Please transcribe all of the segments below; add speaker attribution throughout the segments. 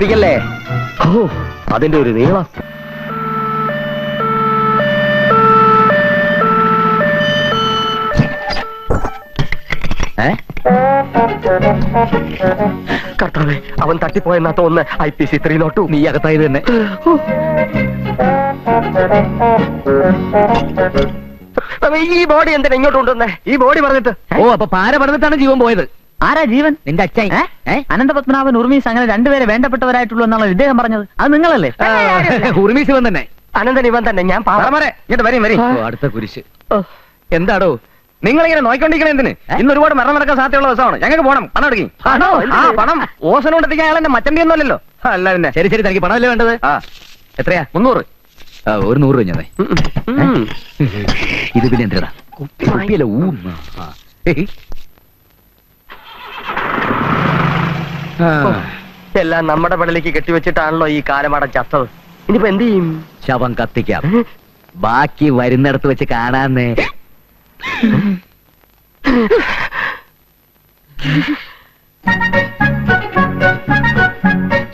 Speaker 1: ല്ലേ ഓ അതിന്റെ ഒരു നീളം. കർത്താവേ, അവൻ തട്ടിപ്പോയെന്നാ തോന്നുന്നു. IPC 302.
Speaker 2: നീ അകത്തായത് തന്നെ.
Speaker 1: ഈ ബോഡി എന്തിനാ ഇങ്ങോട്ട് കൊണ്ടുവന്നേ?
Speaker 2: ഈ ബോഡി പറഞ്ഞിട്ട് അപ്പൊ പാര പറഞ്ഞിട്ടാണ് ജീവൻ പോയത്.
Speaker 3: ആരാ ജീവൻ? നിന്റെ അച്ഛൻ അനന്തപത്മനാഭൻ ഉർമീസ് അങ്ങനെ രണ്ടുപേരെ വേണ്ടപ്പെട്ടവരായിട്ടുള്ളൂ എന്നാണ് ഇദ്ദേഹം പറഞ്ഞത്. അത് നിങ്ങളല്ലേ?
Speaker 2: ഉർമി ശിവൻ തന്നെ.
Speaker 1: അനന്തൻ ഇവൻ തന്നെ. ഞാൻ
Speaker 2: അടുത്ത കുരിശ്. എന്താടോ നിങ്ങളിങ്ങനെ നോയിക്കൊണ്ടിരിക്കണേ എന്തിന്? ഇന്ന് ഒരുപാട് മരണം നടക്കാൻ സാധ്യതയുള്ള ദിവസമാണ്. ഞങ്ങൾക്ക് പോണം. പണം എടുക്കി. പണം ഓസനം കൊണ്ടെത്തിക്കാൻ അയാൾ എന്നെ മച്ചണ്ടി ഒന്നുമല്ലല്ലോ. അല്ല പിന്നെ ശരി ശരി, തനിക്ക് പണമല്ലേ വേണ്ടത്? എത്രയാ? 300. ഒരു 100 കഴിഞ്ഞേ. ഇത് പിന്നെ എന്തിനാ കുപ്പിയല്ല ഊന്ന.
Speaker 1: എല്ലാം നമ്മുടെ പടലേക്ക് കെട്ടിവെച്ചിട്ടാണല്ലോ ഈ കാലമാടം ചത്തത്. ഇനിയിപ്പോ എന്ത് ചെയ്യും?
Speaker 2: ശവം കത്തിക്കാം. ബാക്കി വരുന്നിടത്ത് വെച്ച് കാണാന്നേ.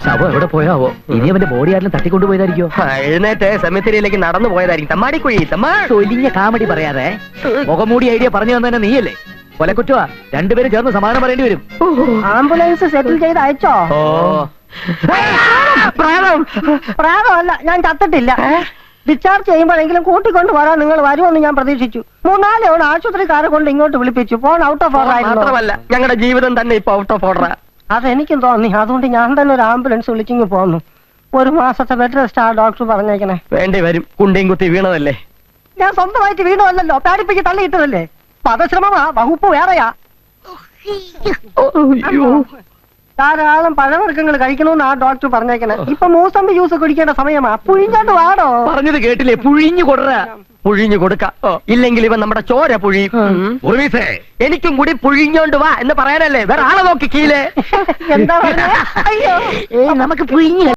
Speaker 2: ശവം എവിടെ പോയാവോ? ഇനി അവന്റെ ബോഡി ആരെങ്കിലും തട്ടിക്കൊണ്ടുപോയതായിരിക്കോ?
Speaker 1: എഴുന്നേറ്റ് സെമിത്തേരിയിലേക്ക് നടന്നു പോയതായിരിക്കും. തമ്മാടിക്കുഴി
Speaker 2: തൊലിഞ്ഞ കാമഡി പറയാതെ മുഖംമൂടി ഐഡിയ പറഞ്ഞു തന്നെ നീയല്ലേ? കൊലക്കുറ്റവാ. രണ്ടുപേരും ചേർന്ന് സമാധാനം പറയേണ്ടി വരും.
Speaker 3: ആംബുലൻസ് സെറ്റിൽ ചെയ്ത് അയച്ചോ? പ്രായമല്ല, ഞാൻ ചത്തിട്ടില്ല. ഡിസ്ചാർജ് ചെയ്യുമ്പോഴെങ്കിലും കൂട്ടിക്കൊണ്ട് വരാൻ നിങ്ങൾ വരുമെന്ന് ഞാൻ പ്രതീക്ഷിച്ചു. 3-4 തവണ ആശുപത്രിക്കാരെ കൊണ്ട് ഇങ്ങോട്ട് വിളിപ്പിച്ചു. ഫോൺ ഔട്ട് ഓഫ് ഓർഡർ ആയിരുന്നു.
Speaker 1: മാത്രമല്ല, ഞങ്ങളുടെ ജീവിതം തന്നെ ഇപ്പൊ ഔട്ട് ഓഫ് ഓർഡറാ.
Speaker 3: അതെനിക്കും തോന്നി. അതുകൊണ്ട് ഞാൻ തന്നെ ഒരു ആംബുലൻസ് വിളിച്ചിങ്ങ് പോന്നു. 1 മാസത്തെ ബെഡ് റെസ്റ്റ് ആ ഡോക്ടർ പറഞ്ഞേക്കണേ.
Speaker 1: വേണ്ടി വരും. കുണ്ടിയും കുത്തി വീണതല്ലേ.
Speaker 3: ഞാൻ സ്വന്തമായിട്ട് വീണതല്ലോ, പേടിപ്പിച്ച് തള്ളിയിട്ടതല്ലേ. വധശ്രമമാ, വകുപ്പ് വേറെയാ. ധാരാളം പഴവർഗ്ഗങ്ങൾ കഴിക്കണമെന്ന് ആ ഡോക്ടർ പറഞ്ഞേക്കണേ. ഇപ്പൊ മൂസമ്പി ജ്യൂസ് കുടിക്കേണ്ട സമയമാ. പുഴിഞ്ഞോണ്ട് വാടോ.
Speaker 2: പറഞ്ഞത് കേട്ടില്ലേ? പുഴിഞ്ഞു കൊടുറ.
Speaker 1: പുഴിഞ്ഞു കൊടുക്ക. ഇല്ലെങ്കിൽ ഇവൻ നമ്മുടെ ചോര പുഴി. എനിക്കും കൂടി പുഴിഞ്ഞോണ്ട് വാ എന്ന് പറയാനല്ലേ. വേറെ ആളെ നോക്കി കീലേ.
Speaker 3: എന്താ പറഞ്ഞേ? അയ്യോ,
Speaker 2: നമുക്ക് പുഴിഞ്ഞു